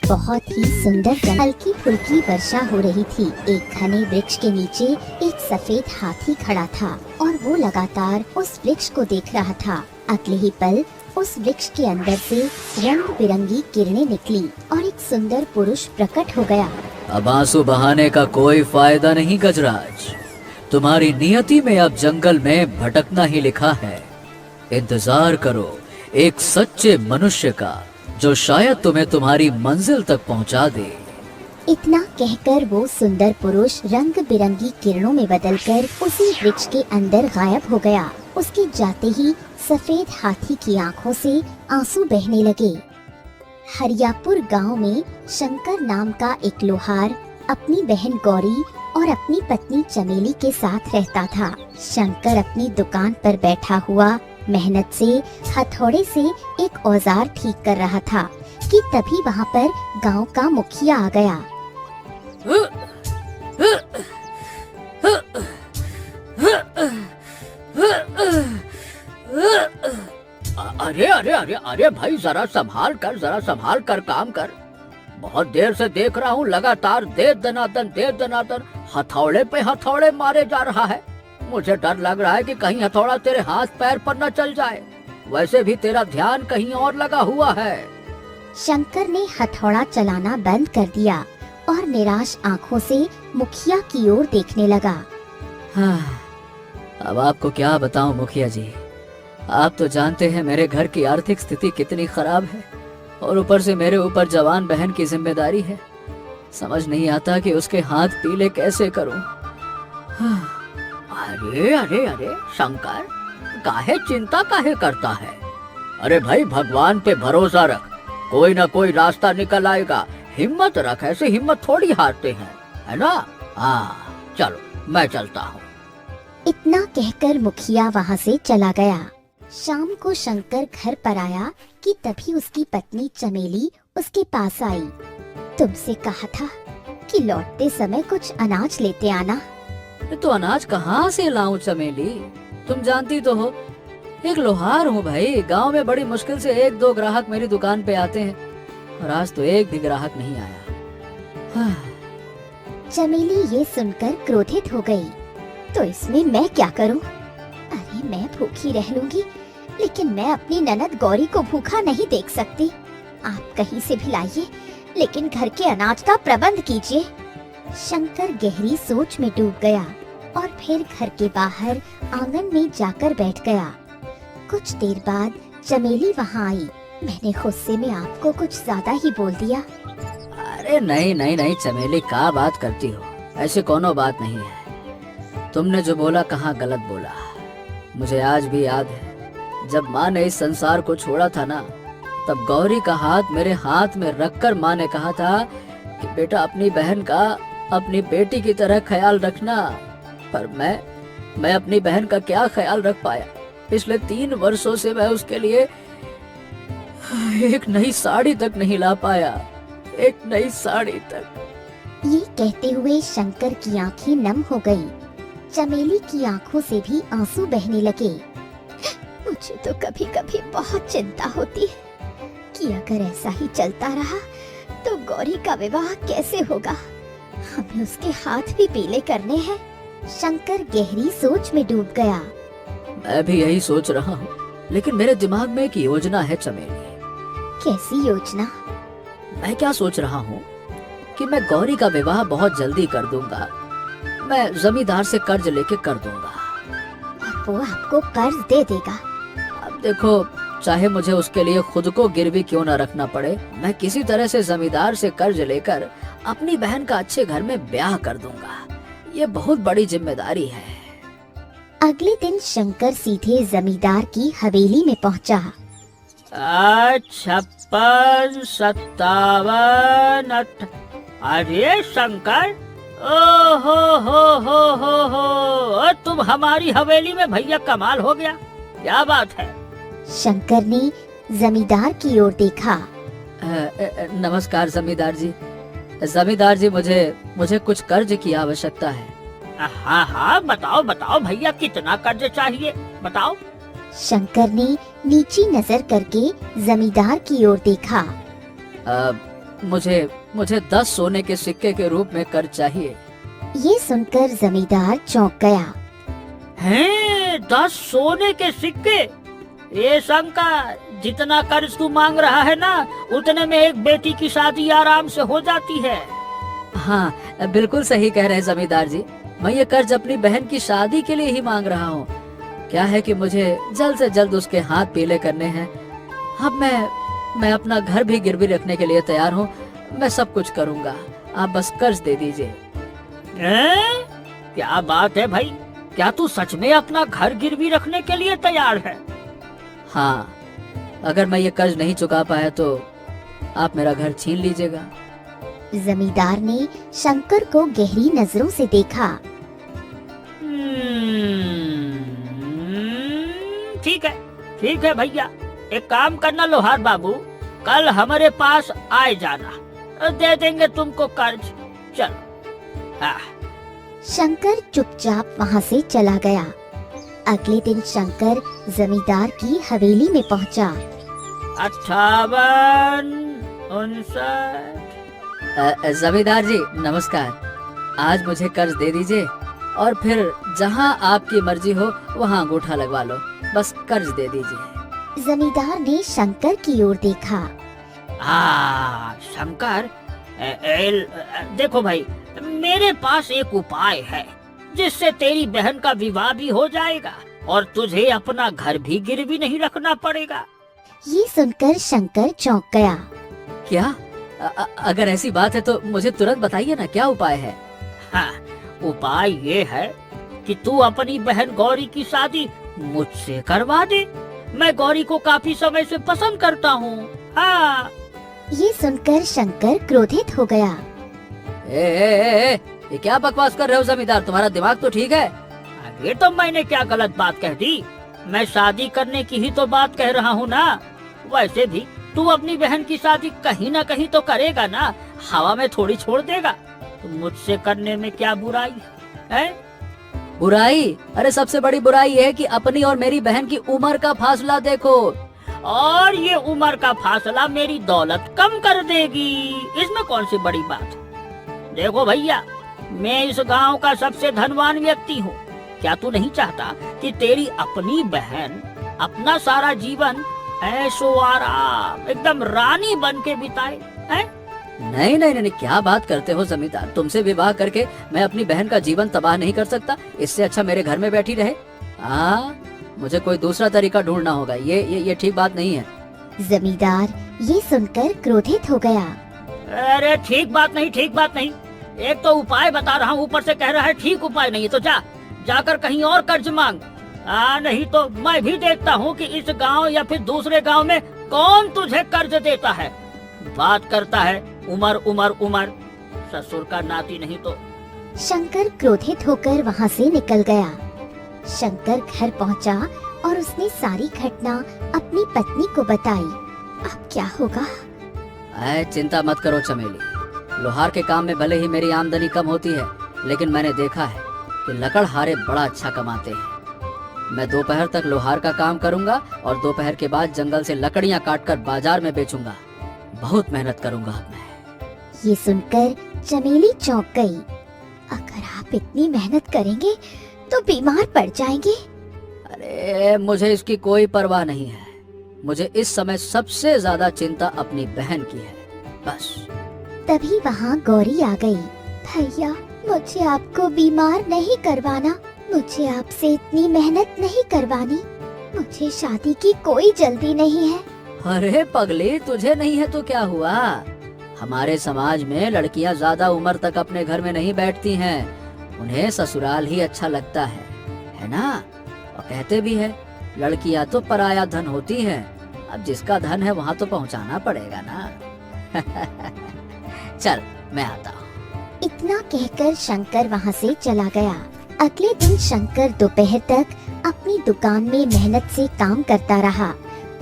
बहुत ही सुंदर हल्की फुल्की वर्षा हो रही थी। एक घने वृक्ष के नीचे एक सफेद हाथी खड़ा था और वो लगातार उस वृक्ष को देख रहा था। अगले ही पल उस वृक्ष के अंदर से रंग बिरंगी किरणें निकली और एक सुंदर पुरुष प्रकट हो गया। अब आंसू बहाने का कोई फायदा नहीं गजराज, तुम्हारी नियति में अब जंगल में भटकना ही लिखा है। इंतजार करो एक सच्चे मनुष्य का, जो शायद तुम्हें तुम्हारी मंजिल तक पहुंचा दे। इतना कहकर वो सुंदर पुरुष रंग बिरंगी किरणों में बदलकर उसी वृक्ष के अंदर गायब हो गया। उसके जाते ही सफेद हाथी की आंखों से आंसू बहने लगे। हरियापुर गांव में शंकर नाम का एक लोहार अपनी बहन गौरी और अपनी पत्नी चमेली के साथ रहता था। शंकर अपनी दुकान पर बैठा हुआ मेहनत से हथौड़े से एक औजार ठीक कर रहा था कि तभी वहाँ पर गांव का मुखिया आ गया। अरे अरे अरे अरे भाई, जरा संभाल कर काम कर। बहुत देर से देख रहा हूँ, लगातार दे दनादन हथौड़े पे हथौड़े मारे जा रहा है। मुझे डर लग रहा है कि कहीं हथौड़ा तेरे हाथ पैर पर न चल जाए। वैसे भी तेरा ध्यान कहीं और लगा हुआ है। शंकर ने हथौड़ा चलाना बंद कर दिया और निराश आंखों से मुखिया की ओर देखने लगा। हाँ, अब आपको क्या बताऊं मुखिया जी, आप तो जानते हैं मेरे घर की आर्थिक स्थिति कितनी खराब है और ऊपर से मेरे ऊपर जवान बहन की जिम्मेदारी है। समझ नहीं आता कि उसके हाथ पीले कैसे करूं। हाँ। अरे अरे अरे शंकर, काहे चिंता काहे करता है? अरे भाई, भगवान पे भरोसा रख, कोई ना कोई रास्ता निकल आएगा। हिम्मत रख, ऐसे हिम्मत थोड़ी हारते हैं, है ना? हाँ चलो, मैं चलता हूँ। इतना कहकर मुखिया वहाँ से चला गया। शाम को शंकर घर पर आया कि तभी उसकी पत्नी चमेली उसके पास आई। तुमसे कहा था कि लौटते समय कुछ अनाज लेते आना। तो अनाज कहाँ से लाऊं चमेली? तुम जानती तो हो, एक लोहार हूँ भाई। गांव में बड़ी मुश्किल से एक दो ग्राहक मेरी दुकान पे आते हैं और आज तो एक भी ग्राहक नहीं आया। चमेली ये सुनकर क्रोधित हो गई। तो इसमें मैं क्या करूं? अरे मैं भूखी रह लूंगी, लेकिन मैं अपनी ननद गौरी को भूखा नहीं देख सकती। आप कहीं से भी लाइए, लेकिन घर के अनाज का प्रबंध कीजिए। शंकर गहरी सोच में डूब गया और फिर घर के बाहर आंगन में जाकर बैठ गया। कुछ देर बाद चमेली वहाँ आई। मैंने गुस्से में आपको कुछ ज्यादा ही बोल दिया। अरे नहीं चमेली, क्या बात करती हो? ऐसे कोनो बात नहीं है। तुमने जो बोला कहाँ गलत बोला। मुझे आज भी याद है, जब माँ ने इस संसार को छोड़ा था ना, तब गौरी का हाथ मेरे हाथ में रखकर माँ ने कहा था कि बेटा, अपनी बहन का अपनी बेटी की तरह ख्याल रखना। पर मैं अपनी बहन का क्या ख्याल रख पाया? पिछले 3 वर्षों से मैं उसके लिए एक नई साड़ी तक नहीं ला पाया। एक नई साड़ी तक। ये कहते हुए शंकर की आंखें नम हो गई। चमेली की आंखों से भी आंसू बहने लगे। मुझे तो कभी कभी बहुत चिंता होती है कि अगर ऐसा ही चलता रहा तो गौरी का विवाह कैसे होगा। हमें उसके हाथ भी पीले करने हैं। शंकर गहरी सोच में डूब गया। मैं भी यही सोच रहा हूँ, लेकिन मेरे दिमाग में एक योजना है चमेली। कैसी योजना? मैं क्या सोच रहा हूँ कि मैं गौरी का विवाह बहुत जल्दी कर दूंगा। मैं जमींदार से कर्ज लेके कर दूंगा और वो आपको कर्ज दे देगा। अब देखो, चाहे मुझे उसके लिए खुद को गिरवी क्यों न रखना पड़े, मैं किसी तरह से जमींदार से कर्ज लेकर अपनी बहन का अच्छे घर में ब्याह कर दूंगा। ये बहुत बड़ी जिम्मेदारी है। अगले दिन शंकर सीधे जमींदार की हवेली में पहुंचा। 56, 57, अरे शंकर, ओ हो, तुम हमारी हवेली में, भैया कमाल हो गया। क्या बात है? शंकर ने जमींदार की ओर देखा। नमस्कार जमींदार जी। जमींदार जी, मुझे कुछ कर्ज की आवश्यकता है। हाँ, बताओ भैया, कितना कर्ज चाहिए, बताओ। शंकर ने नीची नजर करके जमींदार की ओर देखा। मुझे मुझे 10 सोने के सिक्के के रूप में कर्ज चाहिए। ये सुनकर जमींदार चौंक गया। हैं 10 सोने के सिक्के? ये शंकर, जितना कर्ज तू मांग रहा है ना, उतने में एक बेटी की शादी आराम से हो जाती है। हाँ, बिल्कुल सही कह रहे हैं जमींदार जी। मैं ये कर्ज अपनी बहन की शादी के लिए ही मांग रहा हूँ। क्या है कि मुझे जल्द से जल्द उसके हाथ पीले करने हैं। अब मैं अपना घर भी गिरवी रखने के लिए तैयार हूँ। मैं सब कुछ करूँगा, आप बस कर्ज दे दीजिए। क्या बात है भाई, क्या तू सच में अपना घर गिरवी रखने के लिए तैयार है? हाँ, अगर मैं ये कर्ज नहीं चुका पाया तो आप मेरा घर छीन लीजिएगा। जमींदार ने शंकर को गहरी नजरों से देखा। ठीक है भैया, एक काम करना लोहार बाबू, कल हमारे पास आए जाना, दे देंगे तुमको कर्ज। चलो। हाँ। शंकर चुपचाप वहाँ से चला गया। अगले दिन शंकर जमींदार की हवेली में पहुँचा। 58, 59। जमींदार जी नमस्कार। आज मुझे कर्ज दे दीजिए और फिर जहाँ आपकी मर्जी हो वहाँ अंगूठा लगवा लो। बस कर्ज दे दीजिए। जमींदार ने शंकर की ओर देखा। शंकर, देखो भाई, मेरे पास एक उपाय है जिससे तेरी बहन का विवाह भी हो जाएगा और तुझे अपना घर भी गिरवी नहीं रखना पड़ेगा। ये सुनकर शंकर चौंक गया। क्या? अगर ऐसी बात है तो मुझे तुरंत बताइए ना, क्या उपाय है? हाँ, उपाय ये है कि तू अपनी बहन गौरी की शादी मुझसे करवा दे। मैं गौरी को काफी समय से पसंद करता हूँ। हाँ। ये सुनकर शंकर क्रोधित हो गया। ये क्या बकवास कर रहे हो जमींदार, तुम्हारा दिमाग तो ठीक है? ये तो मैंने क्या गलत बात कह दी? मैं शादी करने की ही तो बात कह रहा हूँ ना। वैसे भी तू अपनी बहन की शादी कहीं ना कहीं तो करेगा ना, हवा में थोड़ी छोड़ देगा। तो मुझसे करने में क्या बुराई है? बुराई? अरे सबसे बड़ी बुराई है कि अपनी और मेरी बहन की उम्र का फासला देखो। और ये उम्र का फासला मेरी दौलत कम कर देगी, इसमें कौन सी बड़ी बात? देखो भैया, मैं इस गांव का सबसे धनवान व्यक्ति हूँ। क्या तू नहीं चाहता कि तेरी अपनी बहन अपना सारा जीवन ऐशो आराम एकदम रानी बन के बिताए? नहीं नहीं नहीं, क्या बात करते हो जमींदार, तुमसे विवाह करके मैं अपनी बहन का जीवन तबाह नहीं कर सकता। इससे अच्छा मेरे घर में बैठी रहे। मुझे कोई दूसरा तरीका ढूंढना होगा। ये ठीक बात नहीं है। जमींदार ये सुनकर क्रोधित हो गया। अरे ठीक बात नहीं। एक तो उपाय बता रहा हूँ, ऊपर से कह रहा है ठीक उपाय नहीं। तो जाकर कहीं और कर्ज मांग। नहीं तो मैं भी देखता हूँ कि इस गांव या फिर दूसरे गांव में कौन तुझे कर्ज देता है। बात करता है उमर, ससुर का नाती नहीं तो। शंकर क्रोधित होकर वहाँ से निकल गया। शंकर घर पहुँचा और उसने सारी घटना अपनी पत्नी को बताई। अब क्या होगा? चिंता मत करो चमेली, लोहार के काम में भले ही मेरी आमदनी कम होती है, लेकिन मैंने देखा है कि लकड़हारे बड़ा अच्छा कमाते हैं। मैं दोपहर तक लोहार का काम करूंगा और दोपहर के बाद जंगल से लकड़ियां काटकर बाजार में बेचूंगा। बहुत मेहनत करूंगा मैं। ये सुनकर चमेली चौंक गई। अगर आप इतनी मेहनत करेंगे तो बीमार पड़ जाएंगे। अरे मुझे इसकी कोई परवाह नहीं है। मुझे इस समय सबसे ज्यादा चिंता अपनी बहन की है, बस। तभी वहाँ गौरी आ गई। भैया, मुझे आपको बीमार नहीं करवाना, मुझे आपसे इतनी मेहनत नहीं करवानी, मुझे शादी की कोई जल्दी नहीं है। अरे पगली, तुझे नहीं है तो क्या हुआ? हमारे समाज में लड़कियां ज्यादा उम्र तक अपने घर में नहीं बैठती हैं, उन्हें ससुराल ही अच्छा लगता है ना? और कहते भी है लड़कियां तो पराया धन होती हैं। अब जिसका धन है वहाँ तो पहुँचाना पड़ेगा ना। चल मैं आता हूँ। इतना कहकर शंकर वहाँ से चला गया। अगले दिन शंकर दोपहर तक अपनी दुकान में मेहनत से काम करता रहा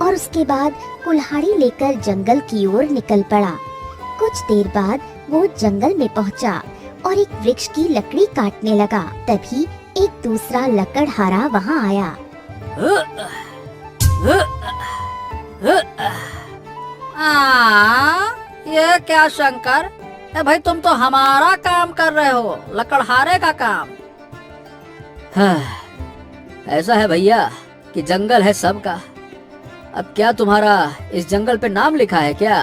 और उसके बाद कुल्हाड़ी लेकर जंगल की ओर निकल पड़ा। कुछ देर बाद वो जंगल में पहुंचा और एक वृक्ष की लकड़ी काटने लगा। तभी एक दूसरा लकड़हारा वहां आया। ये क्या शंकर, भाई तुम तो हमारा काम कर रहे हो, लकड़हारे का काम। हाँ, ऐसा है भैया कि जंगल है सबका। अब क्या तुम्हारा इस जंगल पे नाम लिखा है क्या?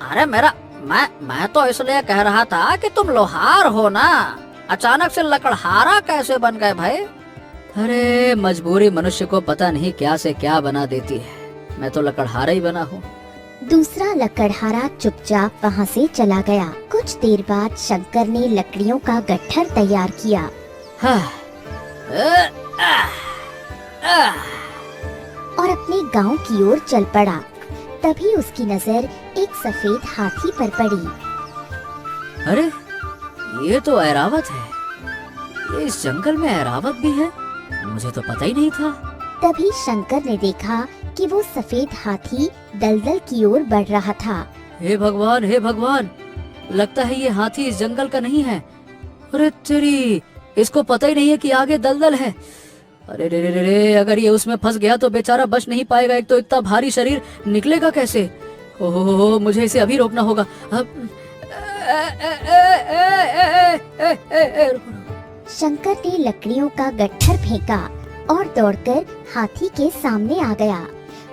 अरे मैं तो इसलिए कह रहा था कि तुम लोहार हो ना, अचानक से लकड़हारा कैसे बन गए भाई? अरे मजबूरी मनुष्य को पता नहीं क्या से क्या बना देती है। मैं तो लकड़हारा ही बना हूँ। दूसरा लकड़हारा चुपचाप वहाँ से चला गया। कुछ देर बाद शंकर ने लकड़ियों का गट्ठर तैयार किया हाँ, और अपने गांव की ओर चल पड़ा। तभी उसकी नजर एक सफेद हाथी पर पड़ी। अरे ये तो ऐरावत है। ये इस जंगल में ऐरावत भी है, मुझे तो पता ही नहीं था। तभी शंकर ने देखा कि वो सफेद हाथी दलदल की ओर बढ़ रहा था। हे भगवान, लगता है ये हाथी इस जंगल का नहीं है। अरे तेरी, इसको पता ही नहीं है कि आगे दलदल है। अरे रे रे रे रे, अगर ये उसमें फंस गया तो बेचारा बच नहीं पाएगा। एक तो इतना भारी शरीर, निकलेगा कैसे? ओहो, मुझे इसे अभी रोकना होगा। अब शंकर ने लकड़ियों का गट्ठर फेंका और दौड़कर हाथी के सामने आ गया।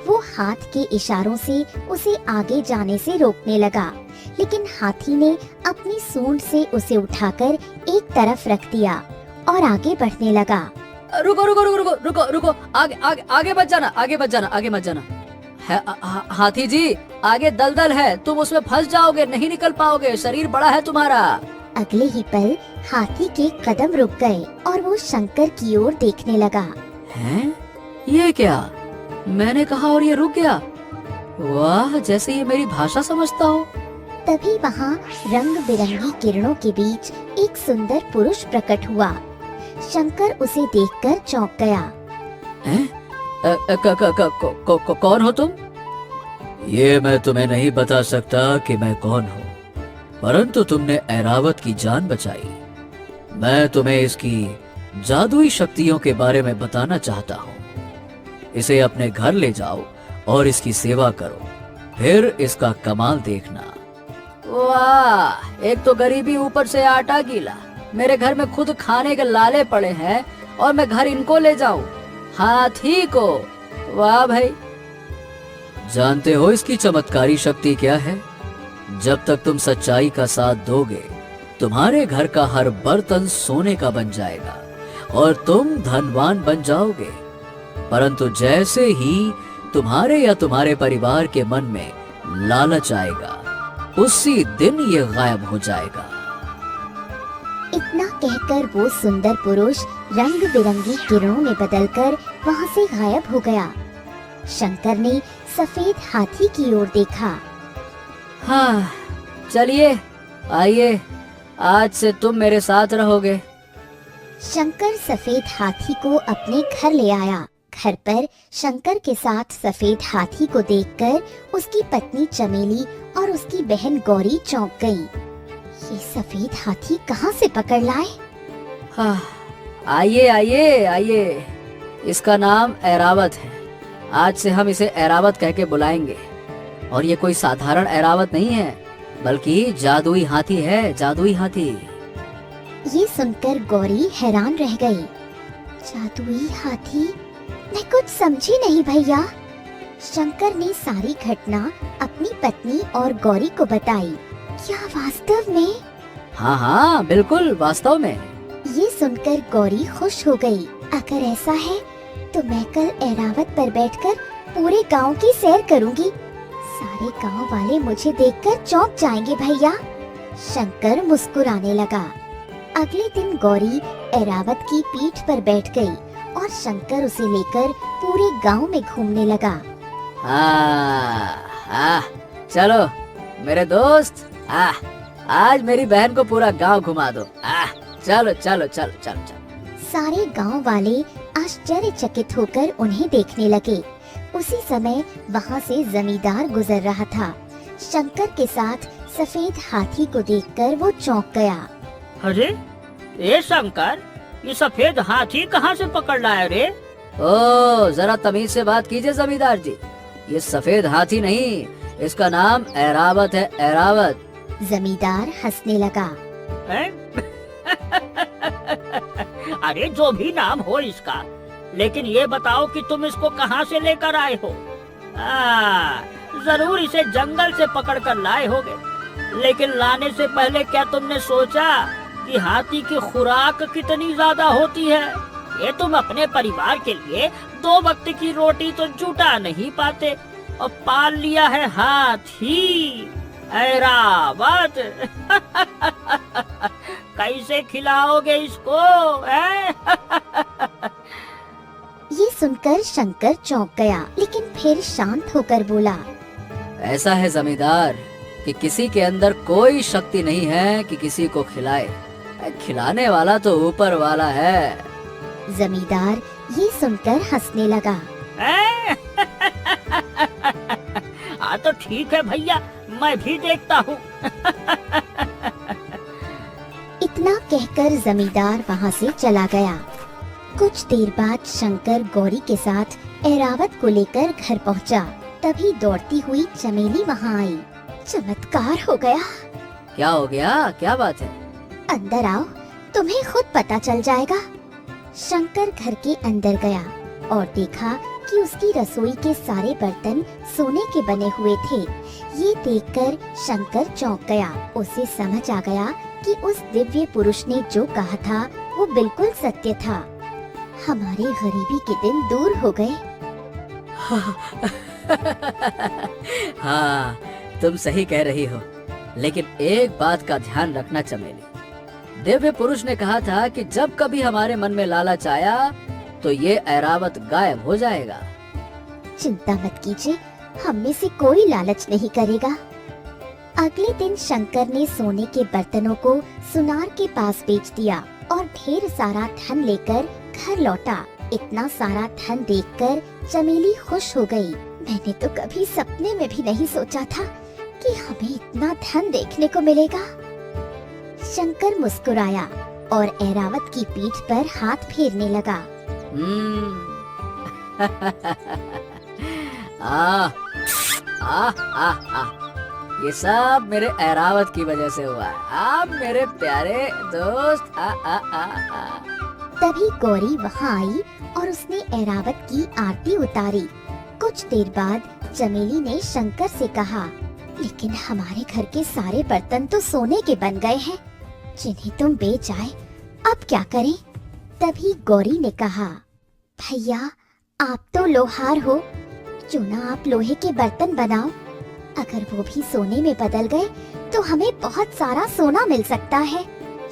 वो हाथ के इशारों से उसे आगे जाने से रोकने लगा, लेकिन हाथी ने अपनी सूंड से उसे उठाकर एक तरफ रख दिया और आगे बढ़ने लगा। रुको, आगे मत जाना। हाथी जी, आगे दलदल है, तुम उसमें फंस जाओगे, नहीं निकल पाओगे, शरीर बड़ा है तुम्हारा। अगले ही पल हाथी के कदम रुक गए और वो शंकर की ओर देखने लगा। हैं? ये क्या? मैंने कहा और ये रुक गया। वाह, जैसे ये मेरी भाषा समझता हो। तभी वहाँ रंग बिरंगी किरणों के बीच एक सुंदर पुरुष प्रकट हुआ। शंकर उसे देखकर चौंक गया। हैं? कौन हो तुम? ये मैं तुम्हें नहीं बता सकता कि मैं कौन हूँ, परंतु तुमने ऐरावत की जान बचाई। मैं तुम्हें इसकी जादुई शक्तियों के बारे में बताना चाहता हूँ। इसे अपने घर ले जाओ और इसकी सेवा करो, फिर इसका कमाल देखना। वाह, एक तो गरीबी, ऊपर से आटा गीला। मेरे घर में खुद खाने के लाले पड़े हैं और मैं घर इनको ले जाऊं, हाथी को। वाह भाई। जानते हो इसकी चमत्कारी शक्ति क्या है? जब तक तुम सच्चाई का साथ दोगे, तुम्हारे घर का हर बर्तन सोने का बन जाएगा और तुम धनवान बन जाओगे। परंतु जैसे ही तुम्हारे या तुम्हारे परिवार के मन में लालच आएगा, उसी दिन ये गायब हो जाएगा। इतना कहकर वो सुंदर पुरुष रंग बिरंगी किरणों में बदलकर वहाँ से गायब हो गया। शंकर ने सफेद हाथी की ओर देखा। हाँ, चलिए, आइए, आज से तुम मेरे साथ रहोगे। शंकर सफेद हाथी को अपने घर ले आया। घर पर शंकर के साथ सफेद हाथी को देखकर उसकी पत्नी चमेली और उसकी बहन गौरी चौंक गईं। ये सफेद हाथी कहाँ से पकड़ लाए? हाँ, आइए, इसका नाम ऐरावत है। आज से हम इसे ऐरावत कह के बुलाएंगे। और ये कोई साधारण ऐरावत नहीं है, बल्कि जादुई हाथी है, जादुई हाथी। ये सुनकर गौरी हैरान रह गई। जादुई हाथी? मैं कुछ समझी नहीं भैया। शंकर ने सारी घटना अपनी पत्नी और गौरी को बताई। क्या वास्तव में? हाँ, बिल्कुल वास्तव में। ये सुनकर गौरी खुश हो गई। अगर ऐसा है तो मैं कल ऐरावत पर बैठकर पूरे गांव की सैर करूंगी। सारे गांव वाले मुझे देखकर चौंक जाएंगे भैया। शंकर मुस्कुराने लगा। अगले दिन गौरी ऐरावत की पीठ पर बैठ गई और शंकर उसे लेकर पूरे गांव में घूमने लगा। चलो मेरे दोस्त, आज मेरी बहन को पूरा गांव घुमा दो। चलो। सारे गांव वाले आश्चर्यचकित होकर उन्हें देखने लगे। उसी समय वहाँ से जमींदार गुजर रहा था। शंकर के साथ सफेद हाथी को देखकर वो चौंक गया। अरे ए शंकर, ये सफेद हाथी कहाँ से पकड़ लाया रे? ओ, जरा तमीज से बात कीजिए जमींदार जी। ये सफेद हाथी नहीं, इसका नाम ऐरावत है, ऐरावत। जमींदार हंसने लगा। हैं? अरे जो भी नाम हो इसका, लेकिन ये बताओ कि तुम इसको कहाँ से लेकर आए हो? जरूर इसे जंगल से पकड़ कर लाए होगे, लेकिन लाने से पहले क्या तुमने सोचा कि हाथी की खुराक कितनी ज्यादा होती है? ये तुम अपने परिवार के लिए 2 वक्त की रोटी तो जुटा नहीं पाते और पाल लिया है हाथी। ऐरावत कैसे खिलाओगे इसको? ये सुनकर शंकर चौंक गया, लेकिन फिर शांत होकर बोला। ऐसा है जमींदार कि किसी के अंदर कोई शक्ति नहीं है कि किसी को खिलाए, खिलाने वाला तो ऊपर वाला है। जमींदार ये सुनकर हंसने लगा। हाँ तो ठीक है भैया, मैं भी देखता हूँ। इतना कहकर जमींदार वहाँ से चला गया। कुछ देर बाद शंकर गौरी के साथ ऐरावत को लेकर घर पहुँचा। तभी दौड़ती हुई चमेली वहाँ आई। चमत्कार हो गया। क्या हो गया, क्या बात है? अंदर आओ, तुम्हें खुद पता चल जाएगा। शंकर घर के अंदर गया और देखा कि उसकी रसोई के सारे बर्तन सोने के बने हुए थे। ये देखकर शंकर चौंक गया। उसे समझ आ गया कि उस दिव्य पुरुष ने जो कहा था वो बिल्कुल सत्य था। हमारी गरीबी के दिन दूर हो गए। हाँ, तुम सही कह रही हो, लेकिन एक बात का ध्यान रखना चमेली। दिव्य पुरुष ने कहा था कि जब कभी हमारे मन में लालच आया तो ये ऐरावत गायब हो जाएगा। चिंता मत कीजिए, हम में से कोई लालच नहीं करेगा। अगले दिन शंकर ने सोने के बर्तनों को सुनार के पास बेच दिया और ढेर सारा धन लेकर घर लौटा। इतना सारा धन देखकर चमेली खुश हो गई। मैंने तो कभी सपने में भी नहीं सोचा था कि हमें इतना धन देखने को मिलेगा। शंकर मुस्कुराया और ऐरावत की पीठ पर हाथ फेरने लगा। ये सब मेरे ऐरावत की वजह से हुआ है। आप मेरे प्यारे दोस्त। तभी गौरी वहाँ आई और उसने ऐरावत की आरती उतारी। कुछ देर बाद चमेली ने शंकर से कहा, लेकिन हमारे घर के सारे बर्तन तो सोने के बन गए हैं, जिन्हें तुम बेच आए, अब क्या करें? तभी गौरी ने कहा, भैया आप तो लोहार हो, क्यों ना आप लोहे के बर्तन बनाओ। अगर वो भी सोने में बदल गए तो हमें बहुत सारा सोना मिल सकता है।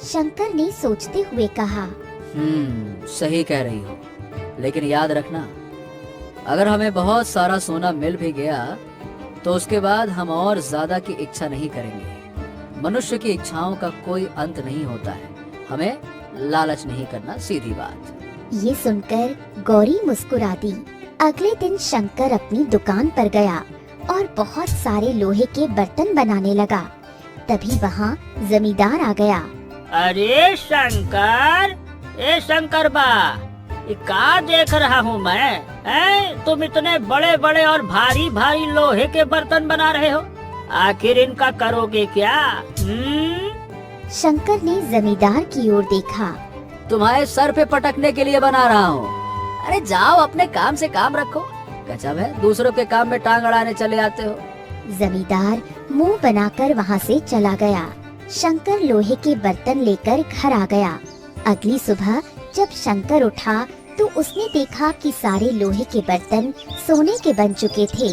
शंकर ने सोचते हुए कहा, सही कह रही हो, लेकिन याद रखना, अगर हमें बहुत सारा सोना मिल भी गया तो उसके बाद हम और ज्यादा की इच्छा नहीं करेंगे। मनुष्य की इच्छाओं का कोई अंत नहीं होता है। हमें लालच नहीं करना, सीधी बात। ये सुनकर गौरी मुस्कुरा दी। अगले दिन शंकर अपनी दुकान पर गया और बहुत सारे लोहे के बर्तन बनाने लगा। तभी वहाँ जमींदार आ गया। अरे शंकर, ए शंकर बा, ये का देख रहा हूँ मैं? तुम इतने बड़े बड़े और भारी भारी लोहे के बर्तन बना रहे हो, आखिर इनका करोगे क्या? शंकर ने जमींदार की ओर देखा। तुम्हारे सर पे पटकने के लिए बना रहा हूँ। अरे जाओ, अपने काम से काम रखो। गजब है, दूसरों के काम में टांग अड़ाने चले आते हो। जमींदार मुंह बनाकर वहाँ से चला गया। शंकर लोहे के बर्तन लेकर घर आ गया। अगली सुबह जब शंकर उठा तो उसने देखा कि सारे लोहे के बर्तन सोने के बन चुके थे।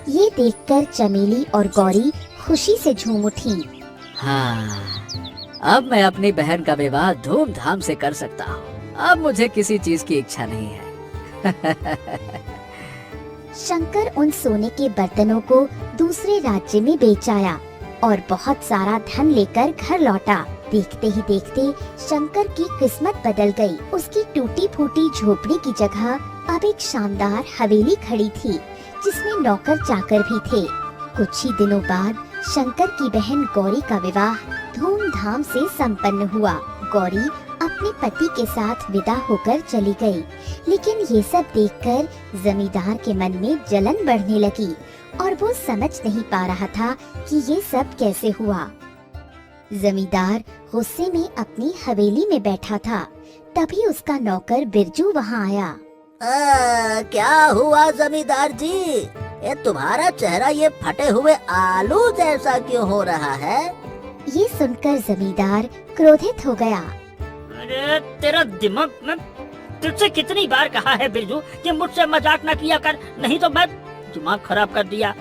ये देखकर चमेली और गौरी खुशी से झूम उठी। हाँ, अब मैं अपनी बहन का विवाह धूमधाम से कर सकता हूँ। अब मुझे किसी चीज की इच्छा नहीं है। शंकर उन सोने के बर्तनों को दूसरे राज्य में बेच आया और बहुत सारा धन लेकर घर लौटा। देखते ही देखते शंकर की किस्मत बदल गई। उसकी टूटी फूटी झोपड़ी की जगह अब एक शानदार हवेली खड़ी थी, जिसमें नौकर चाकर भी थे। कुछ ही दिनों बाद शंकर की बहन गौरी का विवाह धूमधाम से संपन्न हुआ। गौरी अपने पति के साथ विदा होकर चली गई, लेकिन ये सब देखकर जमींदार के मन में जलन बढ़ने लगी और वो समझ नहीं पा रहा था कि ये सब कैसे हुआ। जमींदार गुस्से में अपनी हवेली में बैठा था। तभी उसका नौकर बिरजू वहाँ आया। क्या हुआ जमींदार जी? ये तुम्हारा चेहरा ये फटे हुए आलू जैसा क्यों हो रहा है? ये सुनकर जमींदार क्रोधित हो गया। अरे तेरा दिमाग, मैं तुझसे कितनी बार कहा है बिरजू कि मुझसे मजाक न किया कर, नहीं तो मैं दिमाग खराब कर दिया।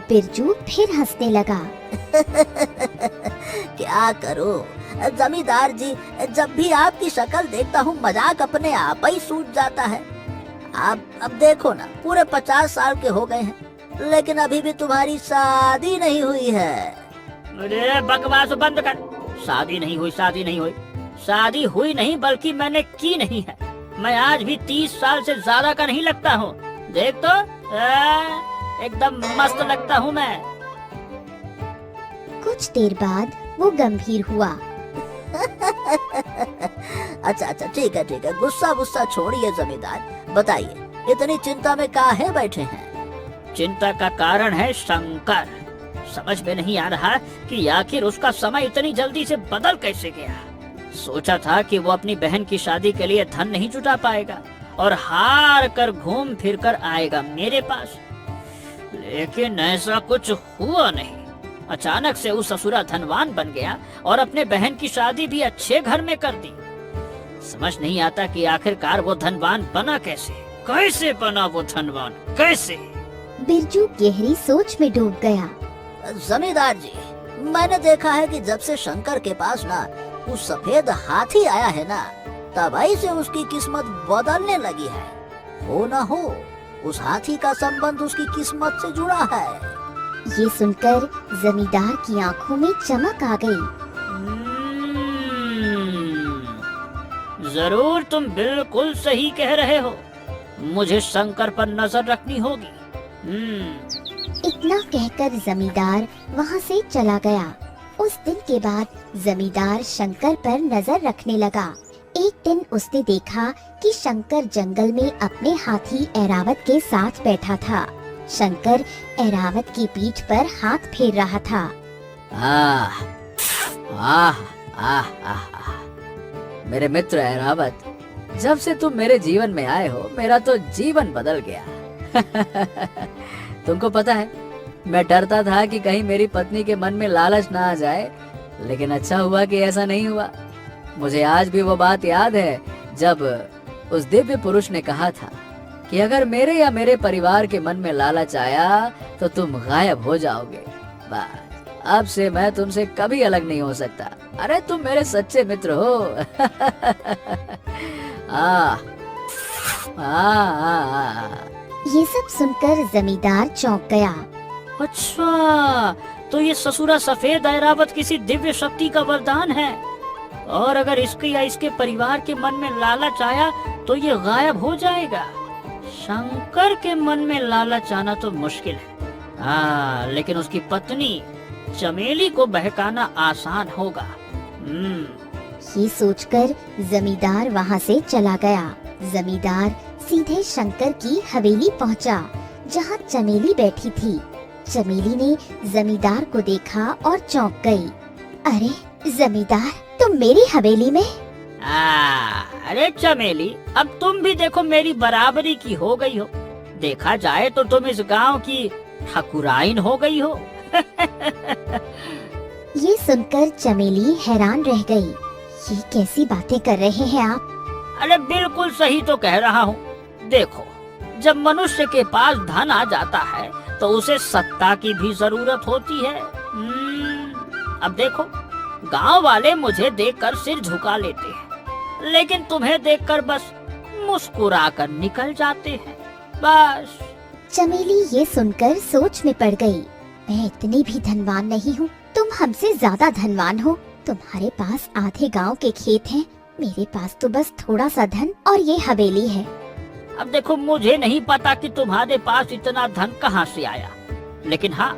बिरजू फिर हंसने लगा। क्या करूं जमींदार जी, जब भी आपकी शक्ल देखता हूँ मजाक अपने आप ही सूझ जाता है। आप अब देखो ना, पूरे 50 साल के हो गए हैं, लेकिन अभी भी तुम्हारी शादी नहीं हुई है। अरे बकवास बंद कर। शादी नहीं हुई, शादी नहीं हुई, शादी हुई नहीं बल्कि मैंने की नहीं है। मैं आज भी 30 साल से ज्यादा का नहीं लगता हूँ। देख तो, एकदम मस्त लगता हूँ मैं। कुछ देर बाद वो गंभीर हुआ। अच्छा ठीक है, गुस्सा छोड़िए जमींदार, बताइए इतनी चिंता में काहे बैठे हैं? चिंता का कारण है शंकर। समझ में नहीं आ रहा कि आखिर उसका समय इतनी जल्दी से बदल कैसे गया। सोचा था कि वो अपनी बहन की शादी के लिए धन नहीं जुटा पाएगा और हार कर घूम फिर कर आएगा मेरे पास, लेकिन ऐसा कुछ हुआ नहीं। अचानक से वो ससुरा धनवान बन गया और अपने बहन की शादी भी अच्छे घर में कर दी। समझ नहीं आता कि आखिरकार वो धनवान बना कैसे बना वो धनवान, कैसे? बिरजू गहरी सोच में डूब गया। जमींदार जी, मैंने देखा है कि जब से शंकर के पास ना वो सफेद हाथी आया है ना, तब ही से उसकी किस्मत बदलने लगी है। हो ना हो उस हाथी का संबंध उसकी किस्मत से जुड़ा है। ये सुनकर जमींदार की आंखों में चमक आ गई। जरूर तुम बिल्कुल सही कह रहे हो। मुझे शंकर पर नजर रखनी होगी। इतना कहकर जमींदार वहाँ से चला गया। उस दिन के बाद जमींदार शंकर पर नजर रखने लगा। एक दिन उसने देखा कि शंकर जंगल में अपने हाथी ऐरावत के साथ बैठा था। शंकर ऐरावत की पीठ पर हाथ फेर रहा था। आह, आह, आह, आह, आह। मेरे मित्र ऐरावत, जब से तुम मेरे जीवन में आए हो मेरा तो जीवन बदल गया। तुमको पता है, मैं डरता था कि कहीं मेरी पत्नी के मन में लालच ना आ जाए, लेकिन अच्छा हुआ कि ऐसा नहीं हुआ। मुझे आज भी वो बात याद है जब उस दिव्य पुरुष ने कहा था कि अगर मेरे या मेरे परिवार के मन में लालच आया तो तुम गायब हो जाओगे। बस अब से मैं तुमसे कभी अलग नहीं हो सकता। अरे तुम मेरे सच्चे मित्र हो। आ, ये सब सुनकर जमींदार चौंक गया। अच्छा, तो ये ससुरा सफेद ऐरावत किसी दिव्य शक्ति का वरदान है, और अगर इसके या इसके परिवार के मन में लालच आया तो ये गायब हो जाएगा। शंकर के मन में लालच आना तो मुश्किल है, लेकिन उसकी पत्नी चमेली को बहकाना आसान होगा। ये सोचकर जमींदार वहाँ से चला गया। जमींदार सीधे शंकर की हवेली पहुँचा, जहाँ चमेली बैठी थी। चमेली ने जमींदार को देखा और चौंक गई। अरे जमींदार, तुम मेरी हवेली में? अरे चमेली, अब तुम भी देखो मेरी बराबरी की हो गई हो। देखा जाए तो तुम इस गांव की ठाकुराइन हो गई हो। ये सुनकर चमेली हैरान रह गई। ये कैसी बातें कर रहे हैं आप? अरे बिल्कुल सही तो कह रहा हूँ। देखो, जब मनुष्य के पास धन आ जाता है तो उसे सत्ता की भी जरूरत होती है। अब देखो, गांव वाले मुझे देखकर सिर झुका लेते हैं, लेकिन तुम्हें देखकर बस मुस्कुराकर निकल जाते हैं। बस। चमेली ये सुनकर सोच में पड़ गई। मैं इतनी भी धनवान नहीं हूँ, तुम हमसे ज्यादा धनवान हो। तुम्हारे पास आधे गांव के खेत हैं, मेरे पास तो बस थोड़ा सा धन और ये हवेली है। अब देखो, मुझे नहीं पता कि तुम्हारे पास इतना धन कहाँ से आया, लेकिन हाँ,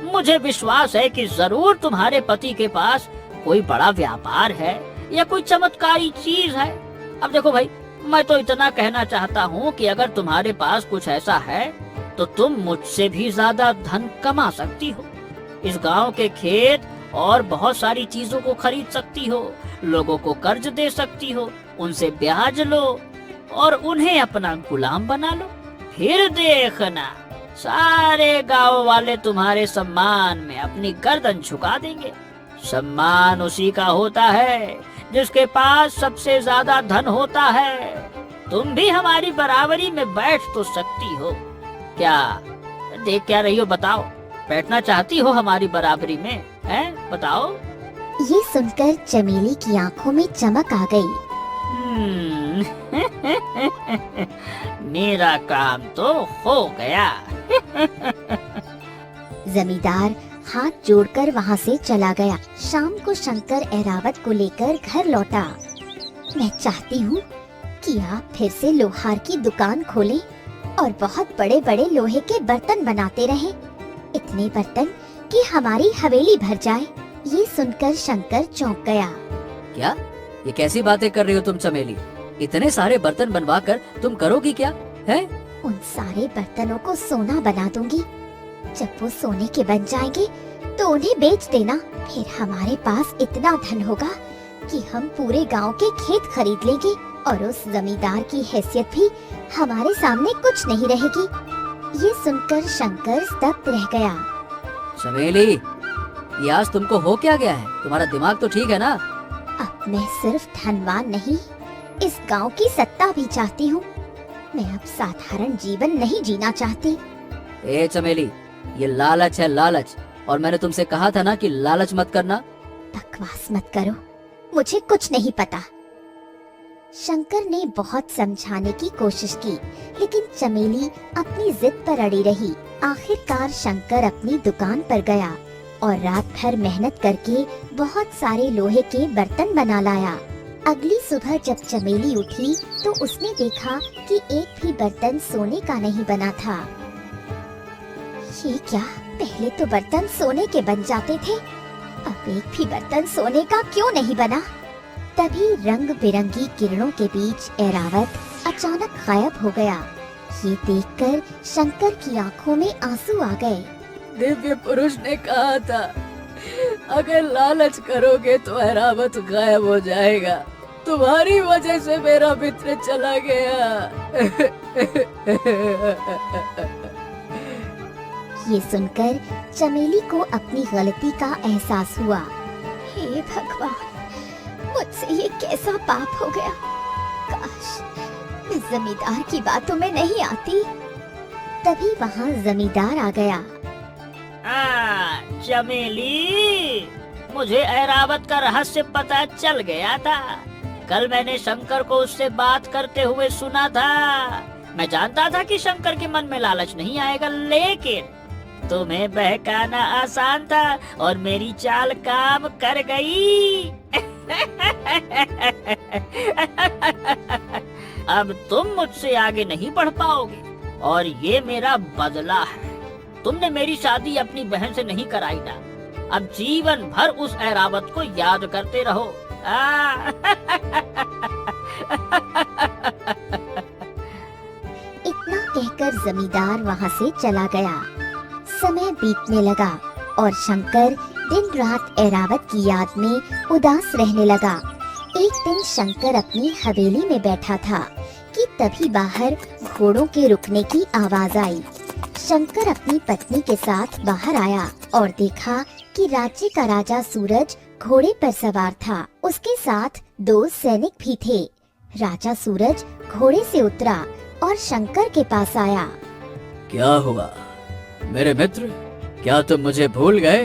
मुझे विश्वास है कि जरूर तुम्हारे पति के पास कोई बड़ा व्यापार है या कोई चमत्कारी चीज है। अब देखो भाई, मैं तो इतना कहना चाहता हूँ कि अगर तुम्हारे पास कुछ ऐसा है तो तुम मुझसे भी ज्यादा धन कमा सकती हो। इस गांव के खेत और बहुत सारी चीजों को खरीद सकती हो, लोगों को कर्ज दे सकती हो, उनसे ब्याज लो और उन्हें अपना गुलाम बना लो। फिर देखना, सारे गांव वाले तुम्हारे सम्मान में अपनी गर्दन झुका देंगे। सम्मान उसी का होता है जिसके पास सबसे ज्यादा धन होता है। तुम भी हमारी बराबरी में बैठ तो सकती हो। क्या देख क्या रही हो, बताओ, बैठना चाहती हो हमारी बराबरी में, हैं? बताओ। ये सुनकर चमेली की आंखों में चमक आ गई। मेरा काम तो हो गया। जमींदार हाथ जोड़कर वहाँ से चला गया। शाम को शंकर ऐरावत को लेकर घर लौटा। मैं चाहती हूँ कि आप फिर से लोहार की दुकान खोलें और बहुत बड़े बड़े लोहे के बर्तन बनाते रहें, इतने बर्तन कि हमारी हवेली भर जाए। ये सुनकर शंकर चौंक गया। क्या ये कैसी बातें कर रही हो तुम चमेली? इतने सारे बर्तन बनवा कर तुम करोगी क्या है? उन सारे बर्तनों को सोना बना दूंगी। जब वो सोने के बन जाएंगे तो उन्हें बेच देना। फिर हमारे पास इतना धन होगा कि हम पूरे गांव के खेत खरीद लेंगे और उस जमींदार की हैसियत भी हमारे सामने कुछ नहीं रहेगी। ये सुनकर शंकर स्तब्ध रह गया। चमेली, ये आज तुमको हो क्या गया है? तुम्हारा दिमाग तो ठीक है ना? अब मैं सिर्फ धनवान नहीं, इस गांव की सत्ता भी चाहती हूँ। मैं अब साधारण जीवन नहीं जीना चाहती। ए चमेली, ये लालच है, लालच। और मैंने तुमसे कहा था ना कि लालच मत करना। बकवास मत करो, मुझे कुछ नहीं पता। शंकर ने बहुत समझाने की कोशिश की, लेकिन चमेली अपनी जिद पर अड़ी रही। आखिरकार शंकर अपनी दुकान पर गया और रात भर मेहनत करके बहुत सारे लोहे के बर्तन बना लाया। अगली सुबह जब चमेली उठी तो उसने देखा कि एक भी बर्तन सोने का नहीं बना था। ये क्या, पहले तो बर्तन सोने के बन जाते थे, अब एक भी बर्तन सोने का क्यों नहीं बना? तभी रंग बिरंगी किरणों के बीच ऐरावत अचानक गायब हो गया। ये देखकर शंकर की आंखों में आंसू आ गए। दिव्य पुरुष ने कहा था, अगर लालच करोगे तो ऐरावत गायब हो जाएगा। तुम्हारी वजह से मेरा मित्र चला गया। ये सुनकर चमेली को अपनी गलती का एहसास हुआ। हे भगवान, मुझसे ये कैसा पाप हो गया। काश मैं जमींदार की बातों में नहीं आती। तभी वहाँ जमींदार आ गया। चमेली, मुझे ऐरावत का रहस्य पता चल गया था। कल मैंने शंकर को उससे बात करते हुए सुना था। मैं जानता था कि शंकर के मन में लालच नहीं आएगा, लेकिन तुम्हें बहकाना आसान था और मेरी चाल काम कर गई। अब तुम मुझसे आगे नहीं बढ़ पाओगे और ये मेरा बदला है। तुमने मेरी शादी अपनी बहन से नहीं कराई ना, अब जीवन भर उस ऐरावत को याद करते रहो। इतना कहकर जमींदार वहाँ से चला गया। समय बीतने लगा और शंकर दिन रात ऐरावत की याद में उदास रहने लगा। एक दिन शंकर अपनी हवेली में बैठा था कि तभी बाहर घोड़ों के रुकने की आवाज आई। शंकर अपनी पत्नी के साथ बाहर आया और देखा कि राज्य का राजा सूरज घोड़े पर सवार था। उसके साथ 2 सैनिक भी थे। राजा सूरज घोड़े से उतरा और शंकर के पास आया। क्या हुआ मेरे मित्र, क्या तुम मुझे भूल गए?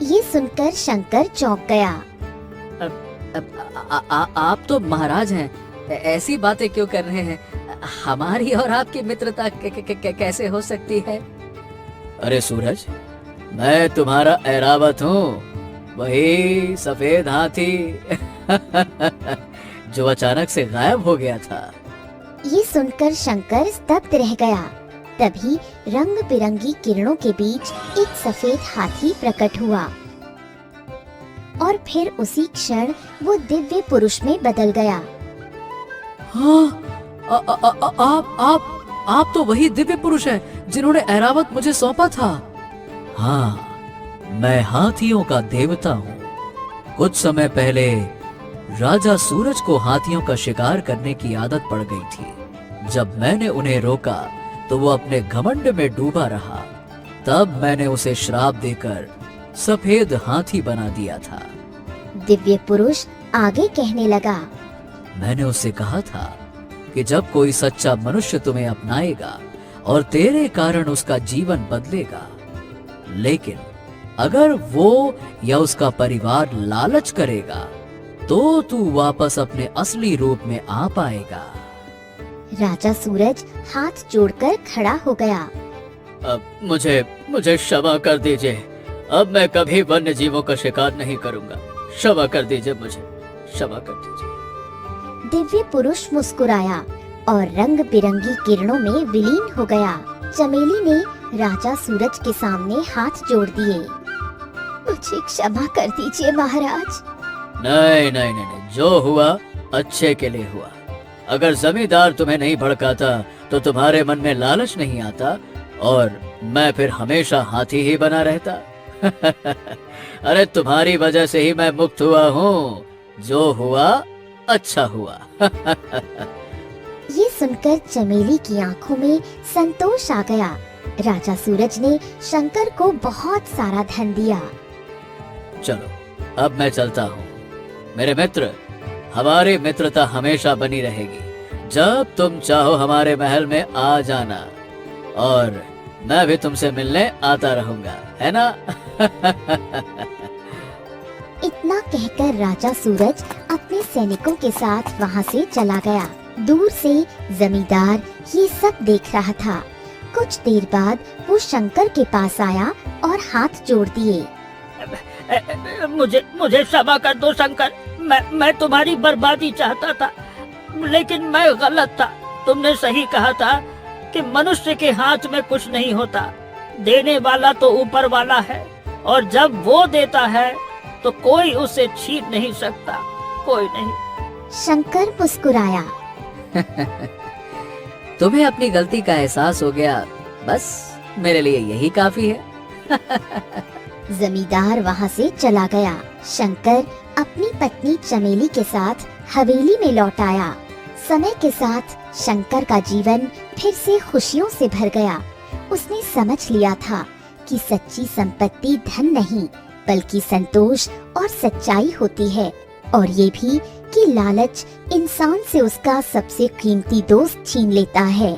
ये सुनकर शंकर चौंक गया। आप तो महाराज हैं, ऐसी बातें क्यों कर रहे हैं? हमारी और आपकी मित्रता कैसे हो सकती है? अरे सूरज, मैं तुम्हारा ऐरावत हूँ, वही सफेद हाथी जो अचानक से गायब हो गया था। ये सुनकर शंकर स्तब्ध रह गया। तभी रंग बिरंगी किरणों के बीच एक सफेद हाथी प्रकट हुआ और फिर उसी क्षण वो दिव्य पुरुष में बदल गया। हाँ, आप तो वही दिव्य पुरुष हैं जिन्होंने ऐरावत मुझे सौंपा था। हाँ, मैं हाथियों का देवता हूँ। कुछ समय पहले राजा सूरज को हाथियों का शिकार करने की आदत पड़ गई थी। जब मैंने उन्हें रोका तो वो अपने घमंड में डूबा रहा। तब मैंने उसे श्राप देकर सफेद हाथी बना दिया था। दिव्य पुरुष आगे कहने लगा, मैंने उससे कहा था कि जब कोई सच्चा मनुष्य तुम्हें अपनाएगा और तेरे कारण उसका जीवन बदलेगा, लेकिन अगर वो या उसका परिवार लालच करेगा तो तू वापस अपने असली रूप में आ पाएगा। राजा सूरज हाथ जोड़कर खड़ा हो गया। अब मुझे क्षमा कर दीजिए। अब मैं कभी वन्य जीवों का शिकार नहीं करूंगा। क्षमा कर दीजिए, मुझे क्षमा कर दीजिए। दिव्य पुरुष मुस्कुराया और रंग बिरंगी किरणों में विलीन हो गया। चमेली ने राजा सूरज के सामने हाथ जोड़ दिए। मुझे क्षमा कर दीजिए महाराज। नहीं नहीं नहीं नहीं, जो हुआ अच्छे के लिए हुआ। अगर जमींदार तुम्हें नहीं भड़काता तो तुम्हारे मन में लालच नहीं आता और मैं फिर हमेशा हाथी ही बना रहता। अरे तुम्हारी वजह से ही मैं मुक्त हुआ हूँ। जो हुआ अच्छा हुआ। ये सुनकर चमेली की आंखों में संतोष आ गया। राजा सूरज ने शंकर को बहुत सारा धन दिया। चलो अब मैं चलता हूँ। मेरे मित्र, हमारी मित्रता हमेशा बनी रहेगी। जब तुम चाहो हमारे महल में आ जाना और मैं भी तुमसे मिलने आता रहूंगा, है ना? इतना कहकर राजा सूरज अपने सैनिकों के साथ वहाँ से चला गया। दूर से जमींदार ये सब देख रहा था। कुछ देर बाद वो शंकर के पास आया और हाथ जोड़ दिए। मुझे क्षमा कर दो शंकर। मैं तुम्हारी बर्बादी चाहता था, लेकिन मैं गलत था। तुमने सही कहा था कि मनुष्य के हाथ में कुछ नहीं होता। देने वाला तो ऊपर वाला है, और जब वो देता है तो कोई उसे छीन नहीं सकता। कोई नहीं। शंकर मुस्कुराया। तुम्हें अपनी गलती का एहसास हो गया, बस मेरे लिए यही काफी है। जमींदार वहाँ से चला गया। शंकर अपनी पत्नी चमेली के साथ हवेली में लौट आया। समय के साथ शंकर का जीवन फिर से खुशियों से भर गया। उसने समझ लिया था कि सच्ची संपत्ति धन नहीं बल्कि संतोष और सच्चाई होती है, और ये भी कि लालच इंसान से उसका सबसे कीमती दोस्त छीन लेता है।